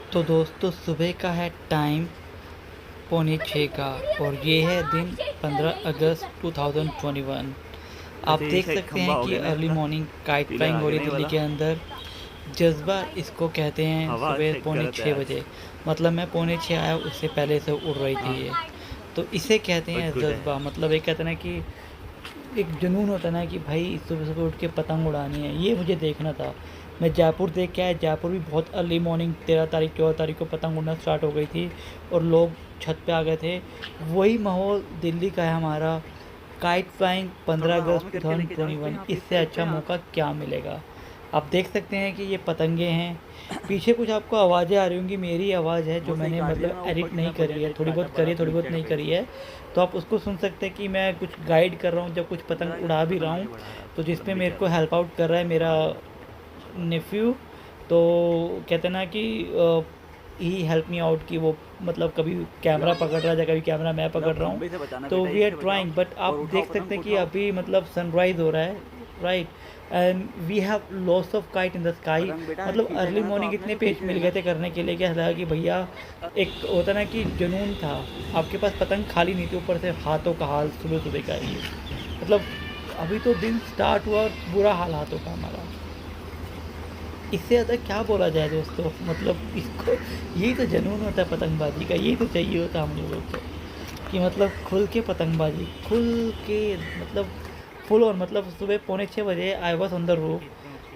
तो दोस्तों सुबह का है टाइम 5:45 का और ये है दिन 15 अगस्त 2021। आप वैसे देख इसका एक सकते खंभा हैं हो कि गया ना अर्ली इसका। मॉर्निंग काइट पिलर फ्लाइंग आ हो गया रही ना है ये दिल्ली वाला। के अंदर। जज्बा इसको कहते हैं हवा सुबह चेक पौने करते हैं 6 आज। बजे। मतलब मैं पौने 6 आया उससे पहले से उड़ रही थी हाँ, ये। तो इसे कहते बट हैं गुड है। जज्बा। मतलब एक कहते हैं ना कि एक जुनून होता है ना कि भाई सुबह सुबह उठ के पतंग उड़ानी है। ये मुझे देखना था। मैं जयपुर देख के आया। जयपुर भी बहुत अर्ली मॉर्निंग 13 तारीख 14 तारीख को पतंग उड़ना स्टार्ट हो गई थी और लोग छत पे आ गए थे। वही माहौल दिल्ली का है हमारा। काइट फ्लाइंग थोड़ा 15 सा हवा में अगस्त करके लेके जाओ इसको 2021। यहाँ पे इस इससे साइड पे। अच्छा हाँ। मौका क्या मिलेगा। आप देख सकते हैं कि ये पतंगे हैं। पीछे कुछ आपको आवाज़ें आ रही होंगी। मेरी आवाज़ है जो वो सही मैंने काट दिया मतलब ना, ऊपर एडिट की नहीं तरफ करी बढ़िया है। टाइट थोड़ी काटा बहुत करी बड़ा है थोड़ी बहुत नीचे नहीं पेज करी से। है। तो आप उसको सुन सकते हैं कि मैं कुछ गाइड कर रहा हूँ जब कुछ पतंग 15 उड़ा भी अगस्त रहा पतंग हूँ। आगे बढ़ा रहा है तो जिस पे लंबी मेरे को चल। हेल्प आउट कर रहा है मेरा हाँ, नेफ्यू। तो कहते हैं ना कि ही हेल्प मी आउट कि वो मतलब कभी कैमरा पकड़ रहा है या कभी कैमरा मैं पकड़ मतलब रहा हूँ। खंबे से बचाना तो बेटा, वी आर इससे बचाओ। ट्राइंग बट आप और उठाओ, देख पतंग सकते को हैं कि उठाओ। अभी मतलब सनराइज़ हो रहा है। Right. And we have lots of kite in the sky. पतंग बेटा मतलब अर्ली खींचेगा ना तो मॉर्निंग आपने इतने तो पेज खींच मिल गए लेना। थे करने के लिए क्या था कि भैया एक होता ना कि जुनून था। आपके पास पतंग खाली नहीं थी ऊपर से हाथों का हाल सुबह सुबह का ये। मतलब अभी तो दिन स्टार्ट हुआ और बुरा हाल हाथों का हमारा। इससे ज़्यादा क्या बोला जाए दोस्तों। मतलब इसको यही तो जुनून होता है पतंगबाजी का। यही तो चाहिए होता हम लोगों को कि मतलब खुल के पतंगबाजी खुल के मतलब फुल। और मतलब सुबह पौने 6 बजे I was on the roof.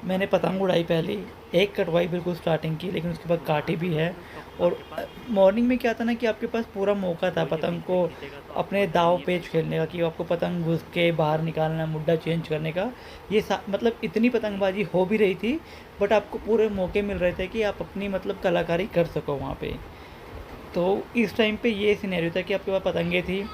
मैंने पतंग उड़ाई पहली। एक कटवाई बिल्कुल स्टार्टिंग की लेकिन उसके बाद काटी भी है। तो और आपके पास मॉर्निंग में क्या था ना कि आपके पास पूरा मौका था वो ये पतंग बीच से को खींचेगा तो आपको अपने पता दाव नहीं है पेच कुछ। खेलने का कि आपको पतंग घुस के बाहर निकालना मुड्डा चेंज करने का। ये मतलब इतनी पतंगबाजी हो भी रही थी। बट आपको पूरे मौके मिल रहे थे कि आप अपनी मतलब कलाकारी कर सको वहाँ पे। तो इस टाइम पे ये सिनेरियो था कि आपके पास पतंगे थी।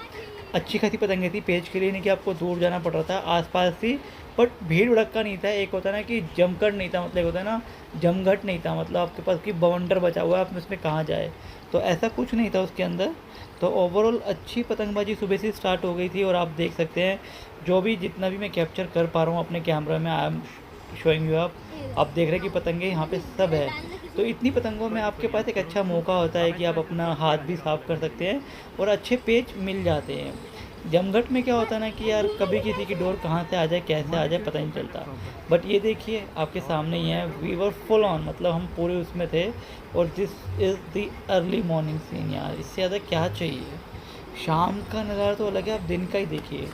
अच्छी खासी पतंगे थी पेज के लिए नहीं कि आपको दूर जाना पड़ रहा था आसपास थी। बट भीड़ भड़क्का नहीं था। एक होता है ना कि जमघट नहीं था। मतलब एक होता है ना जमघट नहीं था। मतलब आपके पास की बवंडर बचा हुआ है आप उसमें कहाँ जाए। तो ऐसा कुछ नहीं था उसके अंदर। तो ओवरऑल अच्छी पतंगबाजी सुबह से स्टार्ट हो गई थी। और आप देख सकते हैं जो भी जितना भी मैं कैप्चर कर पा रहा हूँ अपने कैमरा में आई एम शोइंग यू आप देख रहे हैं कि पतंगे यहाँ पे सब है। तो इतनी पतंगों में आपके पास एक अच्छा मौका होता है कि आप अपना हाथ भी साफ कर सकते हैं और अच्छे पेच मिल जाते हैं। जमघट में क्या होता है ना कि यार कभी किसी की डोर कहाँ से आ जाए कैसे आ जाए पता नहीं चलता। बट ये देखिए आपके सामने ही है वी वर फुल ऑन। मतलब हम पूरे उसमें थे। और this is the early morning scene यार। इससे ज़्यादा क्या चाहिए। शाम का नज़ारा तो अलग है। आप दिन का ही देखिए।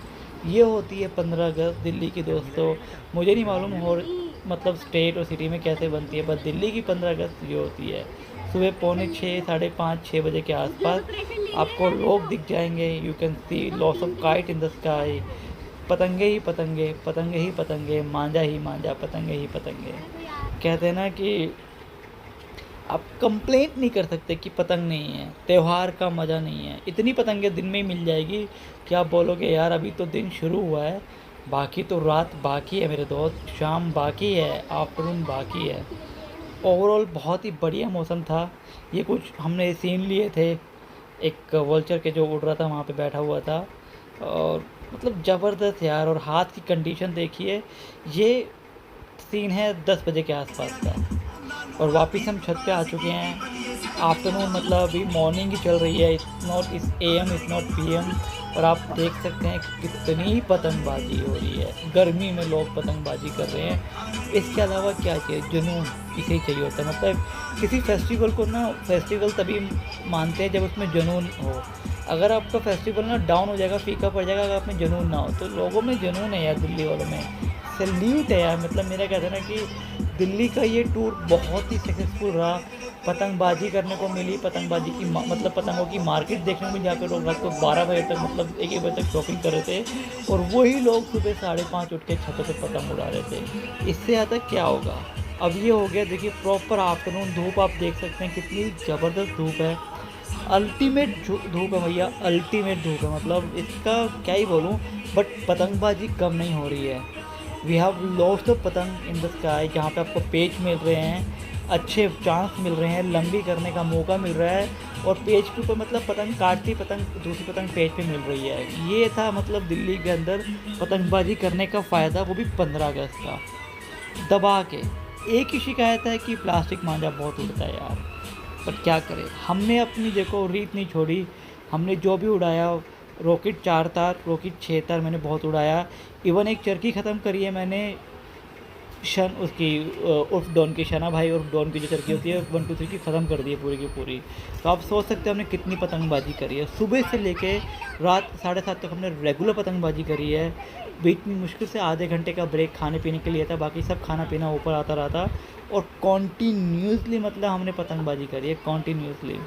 ये होती है 15 अगस्त दिल्ली की दोस्तों। मुझे नहीं मालूम और मतलब स्टेट और सिटी में कैसे बनती है बस दिल्ली की 15 अगस्त ये होती है। सुबह पौने 6 5:30 6 बजे के आसपास आपको लोग दिख जाएंगे। You can C loss of kite in the sky. पतंगे ही पतंगे पतंगे ही पतंगे मांझा ही मांझा पतंगे ही पतंगे। कहते हैं ना कि आप कंप्लेंट नहीं कर सकते कि पतंग नहीं है। त्यौहार का मज़ा नहीं है। इतनी पतंगें दिन में ही मिल जाएगी कि आप बोलोगे यार अभी तो दिन शुरू हुआ है। बाकी तो रात बाकी है मेरे दोस्त। शाम बाकी है आफ्टरनून बाकी है। ओवरऑल बहुत ही बढ़िया मौसम था। ये कुछ हमने सीन लिए थे एक वल्चर के जो उड़ रहा था वहाँ पे बैठा हुआ था। और मतलब ज़बरदस्त यार। और हाथ की कंडीशन देखिए। ये सीन है 10 बजे के आसपास का। और वापस हम छत पे आ चुके हैं। आफ्टरनून मतलब अभी मॉर्निंग ही चल रही है। इट्स नॉट इस AM इट्स नॉट PM। और आप देख सकते हैं कितनी पतंगबाजी हो रही है। गर्मी में लोग पतंगबाजी कर रहे हैं। इसके अलावा क्या चाहिए जुनून। इसे ही चाहिए होता है। मतलब किसी फेस्टिवल को ना फेस्टिवल तभी मानते हैं जब उसमें जुनून हो। अगर आपका फेस्टिवल ना डाउन हो जाएगा फीका पड़ जाएगा अगर आप में जुनून ना हो। तो लोगों में जुनून है यार दिल्ली वालों में। सैल्यूट है यार। मतलब मेरा कहना है ना कि दिल्ली का ये टूर बहुत ही सक्सेसफुल रहा। पतंगबाजी करने को मिली। पतंगबाजी की मतलब पतंगों की मार्केट देखने को मिली जहाँ पे लोग रात को 12 बजे तक मतलब 1 1 बजे तक शॉपिंग कर रहे थे। और वही लोग सुबह 5:30 उठ के छतों पे पतंग उड़ा रहे थे। इससे ज़्यादा क्या होगा। अब ये हो गया देखिए प्रॉपर आफ्टरनून धूप आप देख सकते हैं कितनी ज़बरदस्त धूप है। अल्टीमेट धूप है भैया। अल्टीमेट धूप है। मतलब इसका क्या ही बोलूँ। बट पतंगबाजी कम नहीं हो रही है। वी हैव लॉस्ट द पतंग इन द स्काई जहाँ पे आपको पेच मिल रहे हैं। अच्छे चांस मिल रहे हैं लंबी करने का मौका मिल रहा है। और पेज के ऊपर मतलब पतंग काटती पतंग दूसरी पतंग पेज पे मिल रही है। ये था मतलब दिल्ली के अंदर पतंगबाजी करने का फ़ायदा वो भी 15 अगस्त का। दबा के एक ही शिकायत है कि प्लास्टिक मांझा बहुत उड़ता है यार। पर क्या करें, हमने अपनी देखो रीत नहीं छोड़ी। हमने जो भी उड़ाया, रॉकेट 4 तार, रॉकेट 6 तार मैंने बहुत उड़ाया। इवन एक चरखी ख़त्म करी है मैंने शन उसकी उर्फ डॉन की, शना भाई उर्फ डॉन की जो चरखी होती है 1 2 3 की ख़त्म कर दी है पूरी की पूरी। तो आप सोच सकते हो हमने कितनी पतंगबाजी करी है। सुबह से लेके रात 7:30 तक हमने रेगुलर पतंगबाजी करी है। बीच में मुश्किल से आधे घंटे का ब्रेक खाने पीने के लिए था, बाकी सब खाना पीना ऊपर आता रहा था। और कॉन्टीन्यूसली मतलब हमने पतंगबाजी करी है कॉन्टीन्यूसली।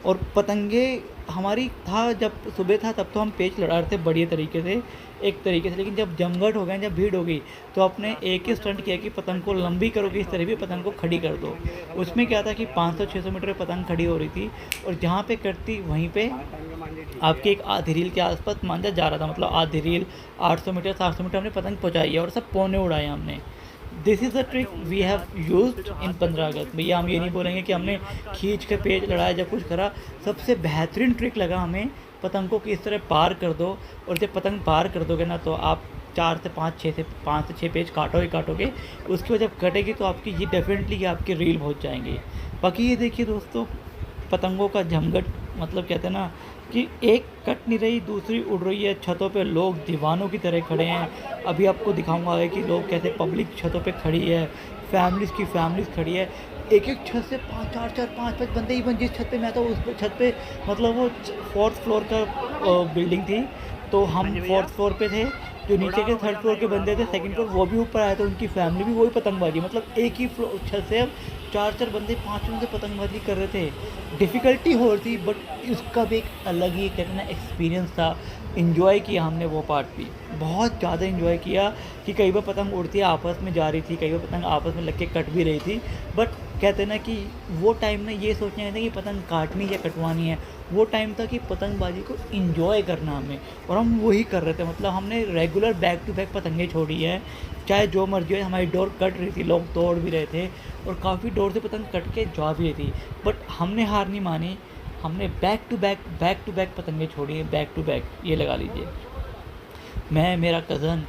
और पतंगे हमारी था, जब सुबह था तब तो हम पेच लड़ा रहे थे बढ़िया तरीके से, एक तरीके से। लेकिन जब जमघट हो गए, जब भीड़ हो गई, तो आपने एक ही स्टंट किया कि पतंग को लंबी करो कि इस तरह भी पतंग को खड़ी कर दो। उसमें क्या था कि 500-600 मीटर पे पतंग खड़ी हो रही थी, और जहाँ पे कटती वहीं पे आपकी एक आधी रील के आसपास मांझा जा रहा था। मतलब आधी रील 800 मीटर 700 मीटर हमने पतंग पहुँचाई है, और सब पौने उड़ाए हमने। This is the trick we have used in 15 अगस्त। भैया हम ये नहीं बोलेंगे कि हमने खींच के पेज लड़ाया जब कुछ करा। सबसे बेहतरीन ट्रिक लगा हमें, पतंग को किस तरह पार कर दो, और जब पतंग पार कर दोगे ना तो आप 4 से 5 6 से 5 से 6 पेज काटो ही काटोगे। उसके बाद जब कटेगी तो आपकी ये डेफिनेटली कि आपकी रील पहुंच जाएंगी। बाकी ये देखिए दोस्तों, पतंगों का जमघट, मतलब कहते हैं ना कि एक कट नहीं रही दूसरी उड़ रही है। छतों पे लोग दीवानों की तरह खड़े हैं। अभी आपको दिखाऊंगा आगे कि लोग कैसे पब्लिक छतों पे खड़ी है, फैमिलीज़ खड़ी है। एक एक छत से 5 4 4 5 5 बंदे। इवन जिस छत पे मैं था उस छत पे, मतलब वो 4th फ्लोर का बिल्डिंग थी, तो हम 4th फ्लोर पे थे। जो नीचे के 3rd फ्लोर के बंदे थे 2nd फ्लोर, वो भी ऊपर आए थे, उनकी फैमिली भी वही पतंगबाजी। मतलब एक ही छत से अब 4 4 बंदे 5 बंदे पतंगबाजी कर रहे थे। डिफ़िकल्टी हो रही थी, बट उसका भी एक अलग ही कहते हैं ना एक्सपीरियंस था। इन्जॉय किया हमने वो पार्ट भी, बहुत ज़्यादा इन्जॉय किया। कि कई बार पतंग उड़ती आपस में जा रही थी, कई बार पतंग आपस में लग के कट भी रही थी, बट कहते हैं ना कि वो टाइम ना ये सोचना है कि पतंग काटनी या कटवानी है। वो टाइम था कि पतंगबाजी को इंजॉय करना हमें, और हम वही कर रहे थे। मतलब हमने रेगुलर बैक टू बैक पतंगें छोड़ी है, चाहे जो मर्जी हो। हमारी डोर कट रही थी, लोग तोड़ भी रहे थे, और काफ़ी डोर से पतंग कट के जा भी रही थी, बट हमने हार नहीं मानी। हमने बैक टू बैक पतंगें छोड़ी है, बैक टू बैक। ये लगा लीजिए, मैं मेरा कज़न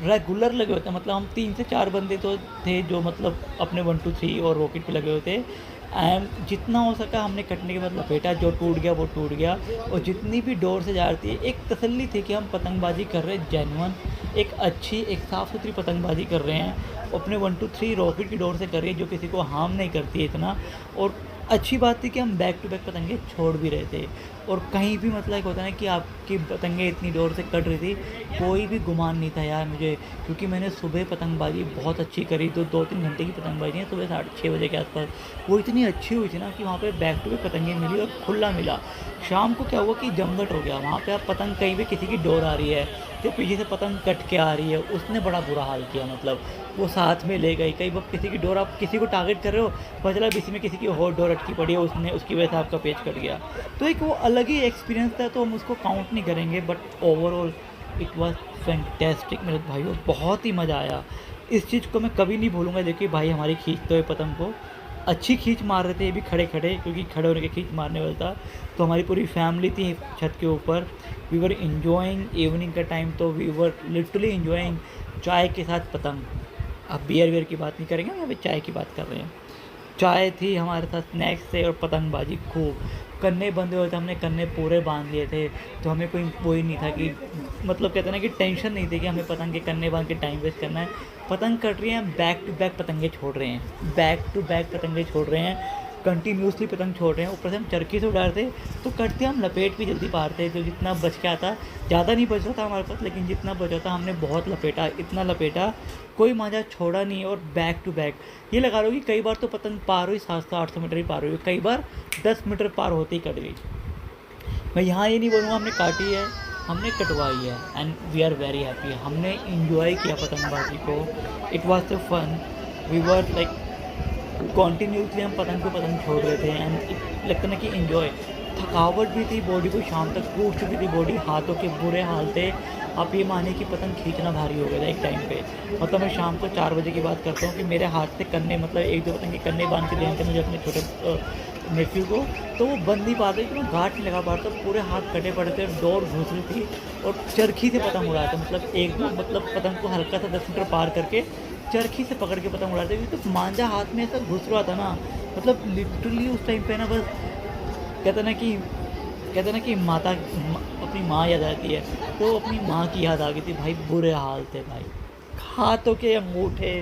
रेगुलर लगे होते हैं। मतलब हम 3 से 4 बंदे तो थे जो मतलब अपने 1 2 3 और रॉकेट पे लगे हुए थे। एंड जितना हो सका हमने कटने के बाद लपेटा, जो टूट गया वो टूट गया। और जितनी भी डोर से जा रही थी, एक तसल्ली थी कि हम पतंगबाजी कर रहे हैं जेन्युइन, एक अच्छी एक साफ़ सुथरी पतंगबाजी कर रहे हैं। अपने 1 2 3 रॉकेट की डोर से कर रहे हैं, जो किसी को हार्म नहीं करती है इतना। और अच्छी बात थी कि हम बैक टू बैक पतंगे छोड़ भी रहे थे, और कहीं भी मतलब एक होता है ना कि आपकी पतंगे इतनी डोर से कट रही थी, कोई भी गुमान नहीं था यार मुझे। क्योंकि मैंने सुबह पतंगबाजी बहुत अच्छी करी, तो 2-3 घंटे की पतंगबाजी है सुबह 6:30 बजे के आसपास। वो इतनी अच्छी हुई थी ना कि वहाँ पे बैक टू बैक पतंगे मिली और खुला मिला। शाम को क्या हुआ कि जमघट हो गया वहाँ पे। आप पतंग कहीं भी किसी की डोर आ रही है तो पीछे से पतंग कट के आ रही है, उसने बड़ा बुरा हाल किया। मतलब वो साथ में ले गई। कई बार किसी की डोर, आप किसी को टारगेट कर रहे हो, पता चला इसी में किसी की और डोर अटकी पड़ी है, उसने उसकी वजह से आपका पेज कट गया। तो एक वो अलग ही एक्सपीरियंस था, तो हम उसको काउंट नहीं करेंगे। But overall it was fantastic मेरे भाइयों, बहुत ही मज़ा आया। इस चीज़ को मैं कभी नहीं भूलूंगा। देखिए भाई हमारी खींचते हुए पतंग को अच्छी खींच मार रहे थे, ये भी खड़े खड़े, क्योंकि खड़े होने के खींच मारने वाला था। तो हमारी पूरी फैमिली थी छत के ऊपर। वी वर इन्जॉइंग इवनिंग का टाइम, तो वी वर लिटरली इन्जॉइंग चाय के साथ पतंग। अब बियर की बात नहीं करेंगे, हम अभी चाय की बात कर रहे हैं। चाय थी हमारे साथ, स्नैक्स थे, और पतंगबाजी खूब। कन्ने बंधे हुए थे, हमने कन्ने पूरे बांध लिए थे, तो हमें कोई वो ही नहीं था कि मतलब कहते हैं ना कि टेंशन नहीं थी कि हमें पतंग के कन्ने बांध के टाइम वेस्ट करना है। पतंग कट रही हैं, बैक टू बैक पतंगे छोड़ रहे हैं, बैक टू बैक पतंगे छोड़ रहे हैं, कंटिन्यूसली पतंग छोड़ रहे हैं। ऊपर से हम चरखी से उड़ा रहे थे, तो कटते हम लपेट भी जल्दी पारते, तो जितना बच के आता, ज़्यादा नहीं बच रहा था हमारे पास, लेकिन जितना बचा था हमने बहुत लपेटा, इतना लपेटा, कोई मांझा छोड़ा नहीं। और बैक टू बैक ये लगा लो कि कई बार तो पतंग पार हुई 700-800 मीटर ही पार हुई, कई बार 10 मीटर पार होते ही कट गई। मैं यहाँ ये नहीं बोलूँगा हमने काटी है, हमने कटवाई है, and we are very happy. हमने इंजॉय किया पतंगबाजी को, it was the fun. We were like continuously हम पतंग को पतंग छोड़ रहे थे, एंड लगता ना कि इन्जॉय। थकावट भी थी, बॉडी को शाम तक टूट चुकी थी बॉडी, हाथों के बुरे हाल थे। आप ये मानिए कि पतंग खींचना भारी हो गया था एक टाइम पे। मतलब मैं शाम को 4 बजे की बात करता हूँ कि मेरे हाथ से कन्ने, मतलब 1-2 पतंग के कन्ने बांध के देने थे मुझे अपने छोटे नेफ्यू को, तो वो बंद नहीं पाते कि मैं गांठ नहीं लगा पाता, पूरे हाथ कटे पड़े थे, डोर घुस रही थी, और चरखी से पतंग उड़ा था। मतलब एक दो मतलब पतंग को हल्का सा 10 मीटर पार करके चरखी से पकड़ के पतंग उड़ाते, क्योंकि तो मांझा हाथ में ऐसा घुस रहा था ना मतलब लिटरली उस टाइम पे ना बस कहते हैं ना कि अपनी माँ याद आती है, तो अपनी माँ की याद आ गई थी भाई। बुरे हाल थे भाई, हाथों के अंगूठे,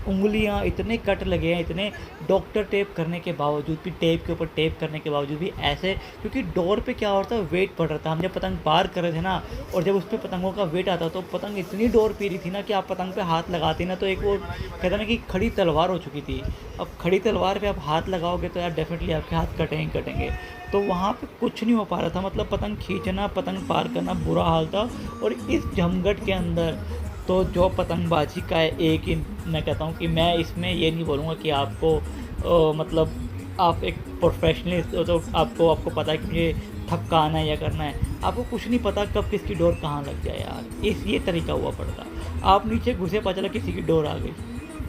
उंगलियां इतने कट लगे हैं, इतने डॉक्टर टेप करने के बावजूद भी, टेप के ऊपर टेप करने के बावजूद भी ऐसे, क्योंकि डोर पे क्या होता है, वेट पड़ रहा था। हम जब पतंग पार कर रहे थे ना, और जब उस पर पतंगों का वेट आता तो पतंग इतनी डोर पी रही थी ना कि आप पतंग पे हाथ लगाते ना तो एक वो कहते हैं ना कि खड़ी तलवार हो चुकी थी। अब खड़ी तलवार पे आप हाथ लगाओगे तो यार डेफिनेटली आपके हाथ कटेंगे कटेंगे। तो वहाँ पे कुछ नहीं हो पा रहा था, मतलब पतंग खींचना, पतंग पार करना बुरा हाल था। और इस जमघट के अंदर तो जो पतंगबाजी का है, एक ही मैं कहता हूँ कि मैं इसमें ये नहीं बोलूँगा कि आपको मतलब आप एक प्रोफेशनलिस्ट हो तो आपको आपको पता है कि मुझे थपकाना है या करना है। आपको कुछ नहीं पता कब किसकी डोर कहाँ लग जाए यार, इस ये तरीका हुआ पड़ता। आप नीचे घुसे, पता चला किसी की डोर आ गई।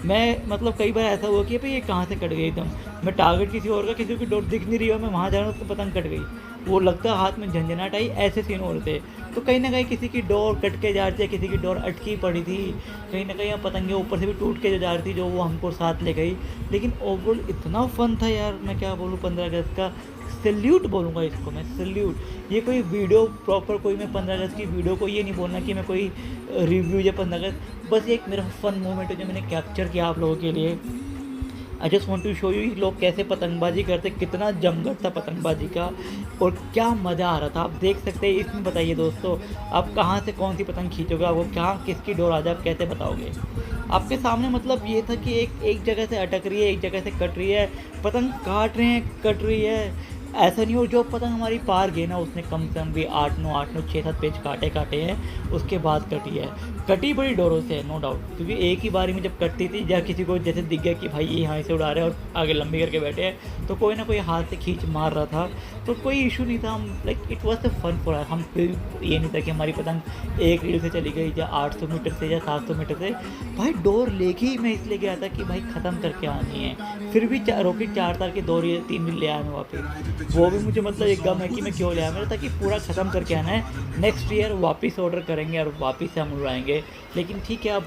मैं मतलब कई बार ऐसा हुआ कि भाई ये कहाँ से कट गई एकदम, मैं टारगेट किसी और का, किसी की डोर दिख नहीं रही हो, मैं वहाँ जा रहा हूँ उसको पतंग कट गई, वो लगता हाथ में झंझनाट आई, ऐसे सीन हो रहे थे। तो कहीं ना कहीं किसी की डोर कट के जा रही थी, किसी की डोर अटकी पड़ी थी, कहीं ना कहीं पतंगे ऊपर से भी टूट के जो जा रही थी, जो वो हमको साथ ले गई। लेकिन ओवरऑल इतना फन था यार, मैं क्या बोलूँ, 15 अगस्त का सैल्यूट बोलूँगा इसको मैं, सैल्यूट। ये कोई वीडियो प्रॉपर, कोई मैं 15 अगस्त की वीडियो को ये नहीं बोलना कि मैं कोई रिव्यू या 15 अगस्त, बस एक मेरा फन मोमेंट है जो मैंने कैप्चर किया आप लोगों के लिए। I just want to show you लोग कैसे पतंगबाजी करते, कितना जमघट था पतंगबाजी का और क्या मज़ा आ रहा था। आप देख सकते हैं इसमें। बताइए दोस्तों, आप कहाँ से कौन सी पतंग खींचोगे, आपको क्या किसकी डोर आ जाए, आप कैसे बताओगे। आपके सामने मतलब ये था कि एक जगह से अटक रही है, एक जगह से कट रही है, पतंग काट रहे हैं, कट रही है। ऐसा नहीं हो जो पतंग हमारी पार गई ना, उसने कम से कम भी 8 9 6 7 पेज काटे हैं, उसके बाद कटी है। कटी बड़ी डोरों से है, नो डाउट, क्योंकि एक ही बारी में जब कटती थी, या किसी को जैसे दिख गया कि भाई ये यहाँ से उड़ा रहे हैं और आगे लंबी करके बैठे हैं, तो कोई ना कोई हाथ से खींच मार रहा था, तो कोई इशू नहीं था। हम like it was the fun for, हम फिर ये नहीं था कि हमारी पतंग एक रील से चली गई या 800 मीटर से या 700 मीटर से। भाई डोर लेके ही मैं इसलिए गया था कि भाई ख़त्म करके आनी है। फिर भी रॉकेट 4 तार के 2 रील 3 रील ले आया मैं वापस। वो भी मुझे मतलब एक गम है कि मैं क्यों ले आया, मेरा ताकि पूरा ख़त्म करके आना है। नेक्स्ट ईयर वापस ऑर्डर करेंगे और वापस से हम उड़ाएंगे। लेकिन ठीक है, अब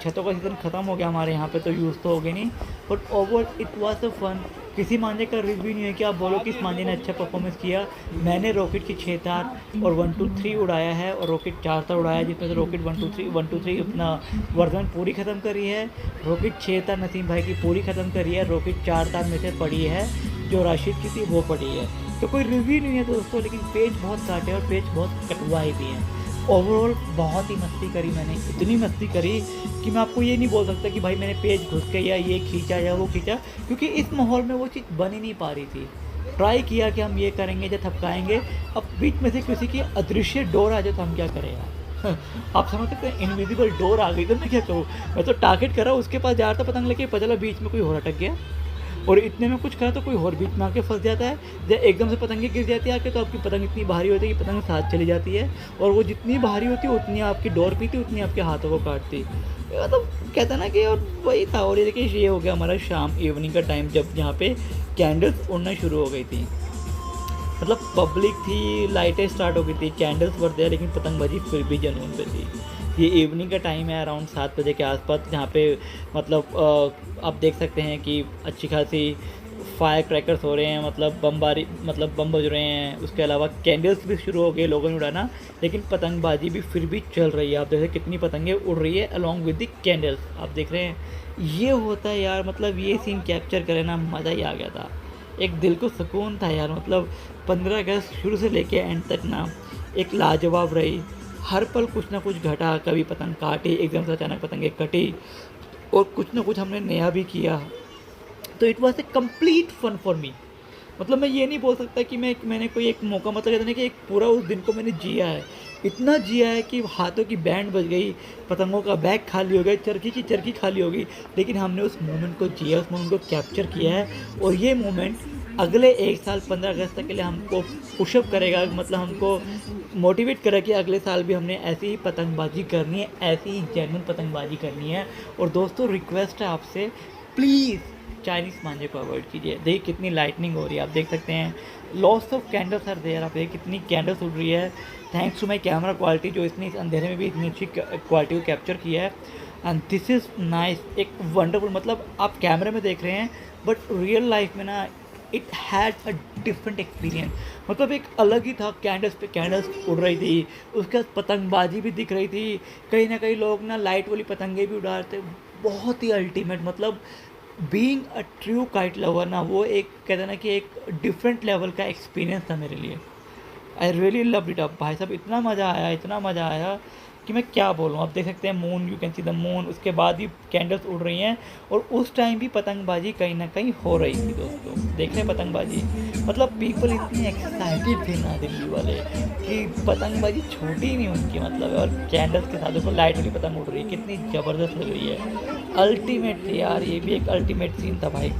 छतों का सीज़न ख़त्म हो गया हमारे यहाँ पे, तो यूज़ तो हो गए नहीं, but over it was a fun. किसी मांझे का रिव्यू नहीं है कि आप बोलो किस मांझे ने अच्छा परफॉर्मेंस किया। मैंने रॉकेट की 6 तार और 1 2 3 उड़ाया है, और रॉकेट 4 तार उड़ाया, जिसमें से रॉकेट 1 2 3 अपना वर्जन पूरी ख़त्म करी है। रॉकेट 6 तार नसीम भाई की पूरी ख़त्म करी है, रॉकेट 4 तार में से पड़ी है जो राशिद की थी वो पड़ी है। तो कोई रिव्यू नहीं है दोस्तों, लेकिन पेज बहुत काटे और पेज बहुत कटवाए भी हैं। ओवरऑल बहुत ही मस्ती करी मैंने, इतनी मस्ती करी कि मैं आपको ये नहीं बोल सकता कि भाई मैंने पेज घुस के या ये खींचा या वो खींचा, क्योंकि इस माहौल में वो चीज़ बन ही नहीं पा रही थी। ट्राई किया कि हम ये करेंगे या थपकाएंगे, अब बीच में से किसी की अदृश्य डोर आ जाए तो हम क्या करें यार। आप समझ सकते हैं, इनविजिबल डोर आ गई तो मैं क्या करूँ। मैं तो टारगेट करा, उसके पास जा रहा था पतंग लेके, पता चला बीच में कोई और अटक गया, और इतने में कुछ करा तो कोई और बीच में आके फंस जाता है, या एकदम से पतंगे गिर जाती है आके, तो आपकी पतंग इतनी भारी होती है कि पतंग साथ चली जाती है, और वो जितनी भारी होती है उतनी आपकी डोर पीती, उतनी आपके हाथों को काटती। मतलब कहता ना कि, और वही था। और ये देखिए, ये हो गया हमारा शाम, इवनिंग का टाइम, जब यहाँ पे कैंडल्स उड़ना शुरू हो गई थी। मतलब पब्लिक थी, लाइटें स्टार्ट हो गई थी, कैंडल्स वर थे, लेकिन पतंगबाजी फिर भी जनून पे थी। ये इवनिंग का टाइम है, अराउंड 7 बजे के आसपास, जहाँ पे मतलब आप देख सकते हैं कि अच्छी खासी फायर क्रैकर्स हो रहे हैं, मतलब बमबारी, मतलब बम बज रहे हैं। उसके अलावा कैंडल्स भी शुरू हो गए लोगों ने उड़ाना, लेकिन पतंगबाजी भी फिर भी चल रही है। आप देखिए कितनी पतंगें उड़ रही है अलॉन्ग विद द कैंडल्स, आप देख रहे हैं। ये होता है यार, मतलब ये सीन कैप्चर करे ना, मज़ा ही आ गया था। एक दिल को सुकून था यार, मतलब 15 अगस्त शुरू से लेके एंड तक ना एक लाजवाब रही। हर पल कुछ ना कुछ घटा, कभी पतंग काटी, एकदम से अचानक पतंगे कटी, और कुछ ना कुछ हमने नया भी किया। तो it was a complete fun for me. मतलब मैं ये नहीं बोल सकता कि मैंने कोई एक मौका, मतलब कहते हैं कि एक पूरा उस दिन को मैंने जिया है, इतना जिया है कि हाथों की बैंड बज गई, पतंगों का बैग खाली हो गया, चरखी की चरखी खाली हो गई, लेकिन हमने उस मोमेंट को जिया, उस मोमेंट को कैप्चर किया है। और ये मोमेंट अगले 1 साल 15 अगस्त तक के लिए हमको पुशअप करेगा, मतलब हमको मोटिवेट करेगा कि अगले साल भी हमने ऐसी ही पतंगबाजी करनी है, ऐसी ही जेन्युइन पतंगबाजी करनी है। और दोस्तों रिक्वेस्ट है आपसे, प्लीज़ चाइनीज़ मांझे को अवॉइड कीजिए। देखिए कितनी लाइटनिंग हो रही है, आप देख सकते हैं। Lots of candles are there, आप देखिए कितनी कैंडल्स उड़ रही है। Thanks to my camera quality, जो इसने इस अंधेरे में भी इतनी अच्छी क्वालिटी को कैप्चर किया है। एंड दिस इज़ नाइस, एक वंडरफुल, मतलब आप कैमरे में देख रहे हैं बट रियल लाइफ में ना it has a different experience. मतलब एक अलग ही था, कैंडल्स पे कैंडल्स उड़ रही थी, उसके बाद पतंगबाजी भी दिख रही थी, कहीं ना कहीं लोग ना लाइट वाली पतंगे भी उड़ा रहे थे। बहुत ही अल्टीमेट, मतलब being a true kite lover ना, वो एक कहते हैं ना कि एक डिफरेंट लेवल का एक्सपीरियंस था मेरे लिए। I really love it up भाई साहब, इतना मज़ा आया, इतना मज़ा आया कि मैं क्या बोलूँ। आप देख सकते हैं moon, you can see the moon, उसके बाद भी कैंडल्स उड़ रही हैं और उस टाइम भी पतंगबाजी कहीं ना कहीं हो रही थी दोस्तों। देख रहे हैं पतंगबाजी, मतलब पीपल इतनी एक्साइटेड थे ना दिल्ली वाले कि पतंगबाजी छोटी ही नहीं उनकी, मतलब और कैंडल्स के साथ देखो लाइट वाली पतंग उड़ रही है, कितनी ज़बरदस्त लग रही है। अल्टीमेट थी यार, ये भी एक अल्टीमेट सीन था भाई,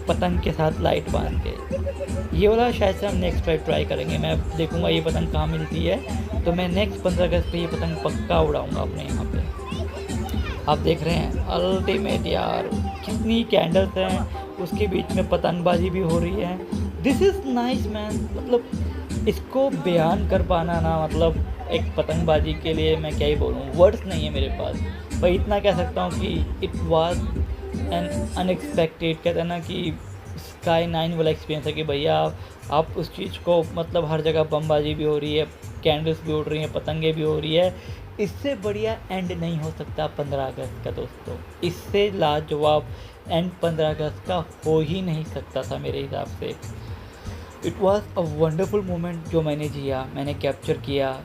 पतंग के साथ लाइट बांध के। ये वाला शायद से हम नेक्स्ट टाइम ट्राई करेंगे, मैं देखूंगा ये पतंग कहाँ मिलती है, तो मैं नेक्स्ट 15 अगस्त पे ये पतंग पक्का उड़ाऊंगा अपने यहाँ पे। आप देख रहे हैं अल्टीमेट यार, कितनी कैंडल्स हैं, उसके बीच में पतंगबाजी भी हो रही है। दिस इज़ नाइस मैन, मतलब इसको बयान कर पाना ना, मतलब एक पतंगबाजी के लिए मैं क्या ही बोलूँ, वर्ड्स नहीं है मेरे पास। भाई इतना कह सकता हूँ कि इट वाज एन अनएक्सपेक्टेड, कहते हैं ना कि स्काई 9 वाला एक्सपीरियंस है कि भैया आप उस चीज़ को, मतलब हर जगह बमबाजी भी हो रही है, कैंडल्स भी उड़ रही हैं, पतंगे भी हो रही है। इससे बढ़िया एंड नहीं हो सकता 15 अगस्त का दोस्तों, इससे लाजवाब एंड 15 अगस्त का हो ही नहीं सकता था मेरे हिसाब से। It was a wonderful moment जो मैंने जिया, मैंने कैप्चर किया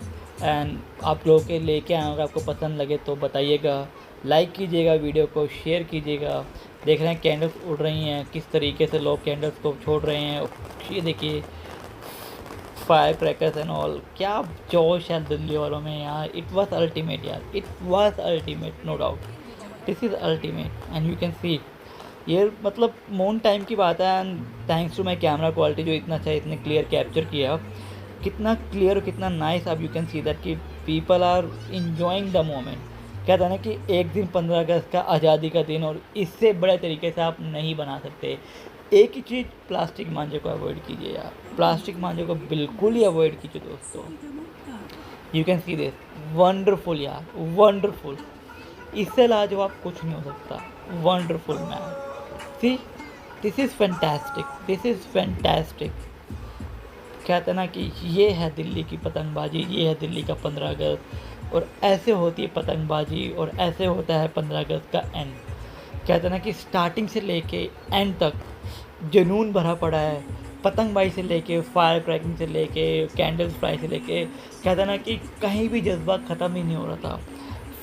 एंड आप लोगों के लेके आया। अगर आपको पसंद लगे तो बताइएगा, लाइक कीजिएगा, वीडियो को शेयर कीजिएगा। देख रहे हैं कैंडल्स उड़ रही हैं, किस तरीके से लोग कैंडल्स को छोड़ रहे हैं। ये देखिए फायर क्रैकर्स एंड ऑल, क्या जोश है दिल्ली वालों में यार। इट वॉज अल्टीमेट यार, it was ultimate, no doubt, this is ultimate and you can see. ये मतलब मून टाइम की बात है and thanks to my camera quality जो इतना अच्छा इतने क्लियर कैप्चर किया, कितना क्लियर और कितना नाइस। अब यू कैन सी दैट कि people are enjoying the moment. कहता है ना कि एक दिन 15 अगस्त का आज़ादी का दिन, और इससे बड़े तरीके से आप नहीं बना सकते। एक ही चीज़, प्लास्टिक मांझे को अवॉइड कीजिए यार, प्लास्टिक मांझे को बिल्कुल ही अवॉइड कीजिए दोस्तों। You can see this, wonderful यार, वंडरफुल, इससे लाजवाब कुछ नहीं हो सकता। Wonderful man, see this is fantastic, this is fantastic. कहते हैं ना कि ये है दिल्ली की पतंगबाजी, ये है दिल्ली का 15 अगस्त, और ऐसे होती है पतंगबाजी और ऐसे होता है 15 अगस्त का एंड। कहते हैं ना कि स्टार्टिंग से लेके एंड तक जुनून भरा पड़ा है, पतंगबाजी से लेके, फायर क्रैकिंग से लेके, कैंडल्स फ्राई से लेके। कहते हैं ना कि कहीं भी जज्बा ख़त्म ही नहीं हो रहा था।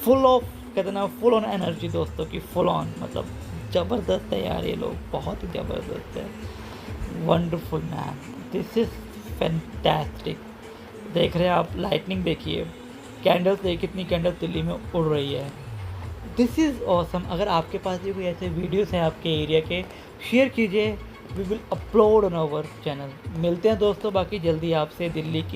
फुल ऑफ, कहते हैं ना फुल ऑन एनर्जी दोस्तों की, फुल ऑन, मतलब ज़बरदस्त है यार, ये लोग बहुत ही ज़बरदस्त है। Wonderful man, this is fantastic. देख रहे हैं आप, लाइटनिंग देखिए, कैंडल्स देखिए, कितनी कैंडल्स दिल्ली में उड़ रही है। This is awesome. अगर आपके पास भी कोई ऐसे वीडियोस हैं आपके एरिया के, शेयर कीजिए, we will upload on our channel. मिलते हैं दोस्तों बाकी जल्दी आपसे दिल्ली की